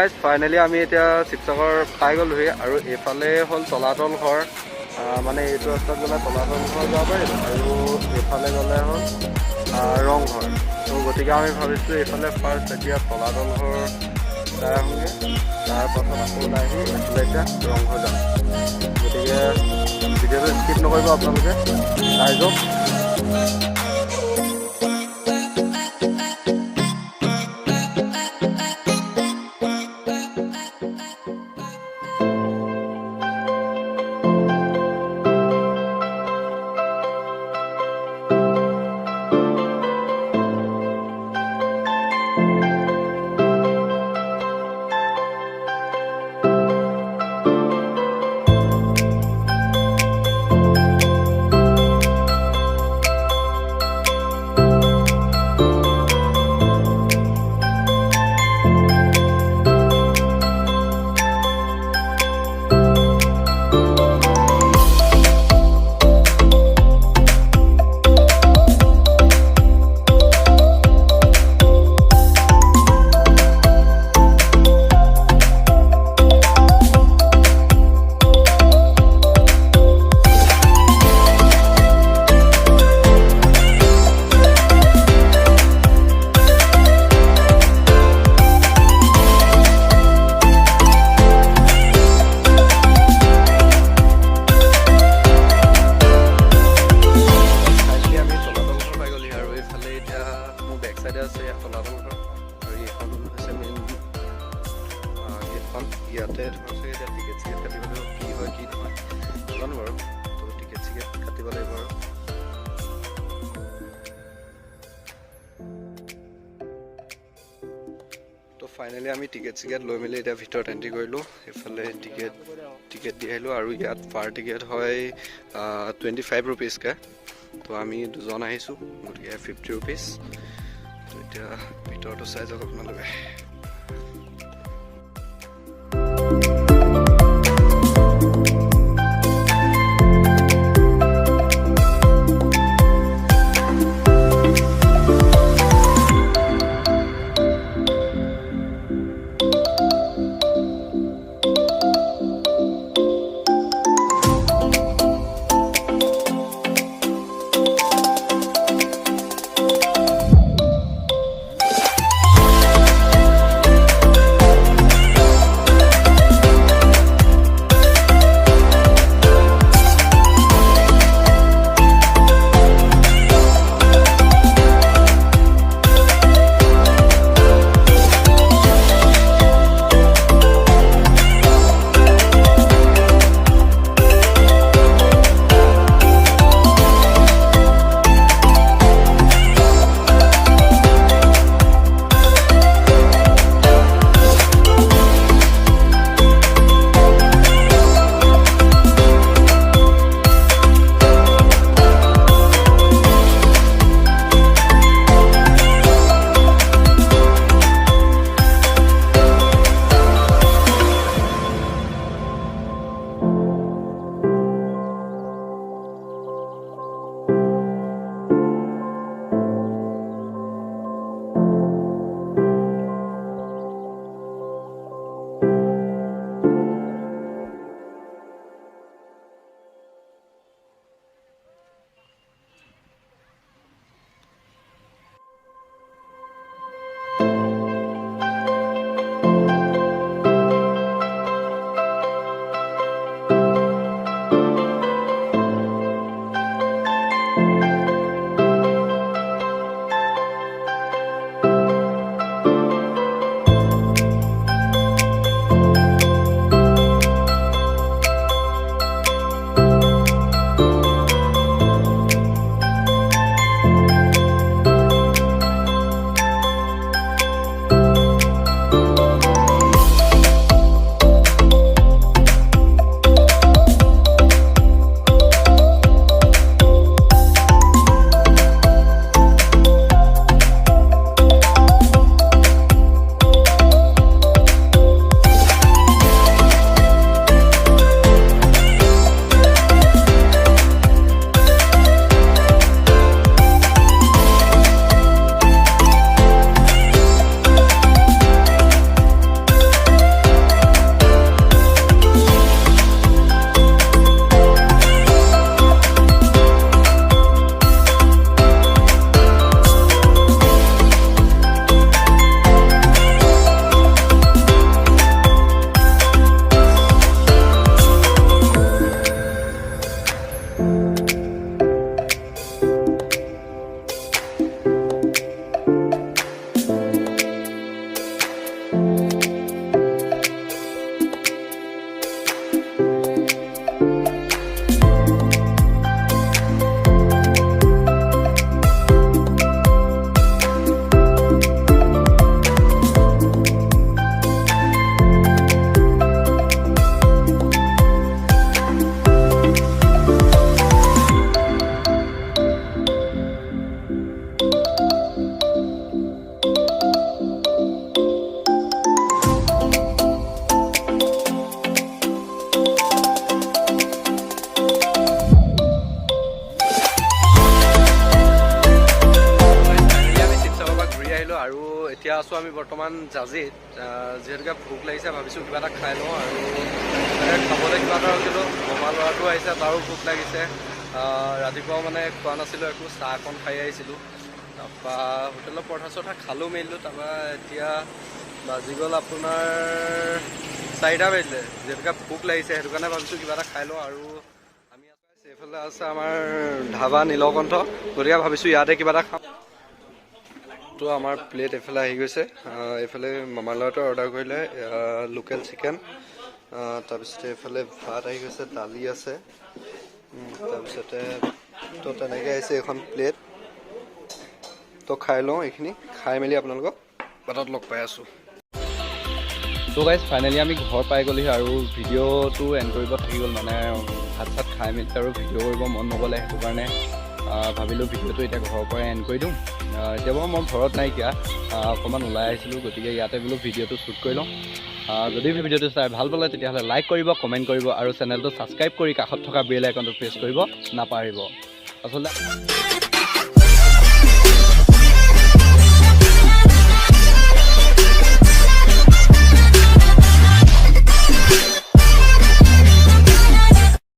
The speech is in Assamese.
গাইজ ফাইনেলি আমি এতিয়া শিৱসাগৰ পাই গ'লোহি আৰু এইফালে হ'ল তলাতল ঘৰ মানে এইটো ৰাস্তাত গ'লে তলাতল ঘৰ যাব পাৰিম আৰু এইফালে গ'লে হ'ল ৰংঘৰ তো গতিকে আমি ভাবিছোঁ এইফালে ফাৰ্ষ্ট এতিয়া তলাতল ঘৰ চাই আহোঁগৈ তাৰপাছত আকৌ ওলাই আহি এইফালে এতিয়া ৰংঘৰ যাম গতিকে ভিডিঅ'টো স্কিপ নকৰিব আপোনালোকে চাই যাওক ইয়াতে ধৰক এতিয়া টিকেট চিকেট কাটিব লাগিব কি হয় কি নহয় নাজানো বাৰু তো টিকেট চিকেট কাটিব লাগিব আৰু তো ফাইনেলি আমি টিকেট চিকেট লৈ মেলি এতিয়া ভিতৰত এণ্ট্ৰি কৰিলোঁ এইফালে টিকেট দি আহিলোঁ আৰু ইয়াত পাৰ টিকেট হয় 25 ৰুপিজকৈ তো আমি দুজন আহিছোঁ গতিকে 50 ৰুপিজ তো এতিয়া ভিতৰতো চাই যাওক আপোনালোকে আছোঁ আমি বৰ্তমান জাজিত। যিহেতুকে ভোক লাগিছে ভাবিছোঁ কিবা এটা খাই লওঁ, আৰু খাবলৈ কিবা এটা ৰখিলোঁ। মামা ল'ৰাটো আহিছে, তাৰো ভোক লাগিছে। ৰাতিপুৱাও মানে খোৱা নাছিলোঁ একো, চাহ অকণ খাই আহিছিলোঁ। তাৰপৰা হোটেলৰ পৰঠা চৰঠা খালোঁ মেলিলোঁ। তাৰপৰা এতিয়া বাজি গ'ল আপোনাৰ 4টা বাজিলে। যিহেতুকে ভোক লাগিছে সেইটো কাৰণে ভাবিছোঁ কিবা এটা খাই লওঁ। আৰু আমি এইফালে আছে আমাৰ ধাবা নীলকণ্ঠ, গতিকে ভাবিছোঁ ইয়াতে কিবা এটা খাম। তো আমাৰ প্লেট এইফালে আহি গৈছে। এইফালে মামাৰ ল'ৰাটোৱে অৰ্ডাৰ কৰিলে লোকেল চিকেন, তাৰপিছতে এইফালে ভাত আহি গৈছে, দালি আছে, তাৰপিছতে তো তেনেকৈ আহিছে এখন প্লেট। তো খাই লওঁ, এইখিনি খাই মেলি আপোনালোকক বাটত লগ পাই আছোঁ। তো গাইজ ফাইনেলি আমি ঘৰ পাই গ'লোহি, আৰু ভিডিঅ'টো এণ্ড কৰিব থাকি গ'ল। মানে ভাত চাত খাই মেলি আৰু ভিডিঅ' কৰিব মন নগ'লে, সেইটো কাৰণে ভাবিলোঁ ভিডিঅ'টো এতিয়া ঘৰৰ পৰাই এণ্ড কৰি দিওঁ। এতিয়া বাৰু মই ঘৰত নাইকিয়া, অকণমান ওলাই আহিছিলোঁ, গতিকে ইয়াতে বোলো ভিডিঅ'টো শ্বুট কৰি লওঁ। যদি ভিডিঅ'টো চাই ভাল পালে তেতিয়াহ'লে লাইক কৰিব, কমেণ্ট কৰিব, আৰু চেনেলটো ছাবস্ক্ৰাইব কৰি কাষত থকা বেল আইকনটো প্ৰেছ কৰিব নাপাহৰিব। আচলতে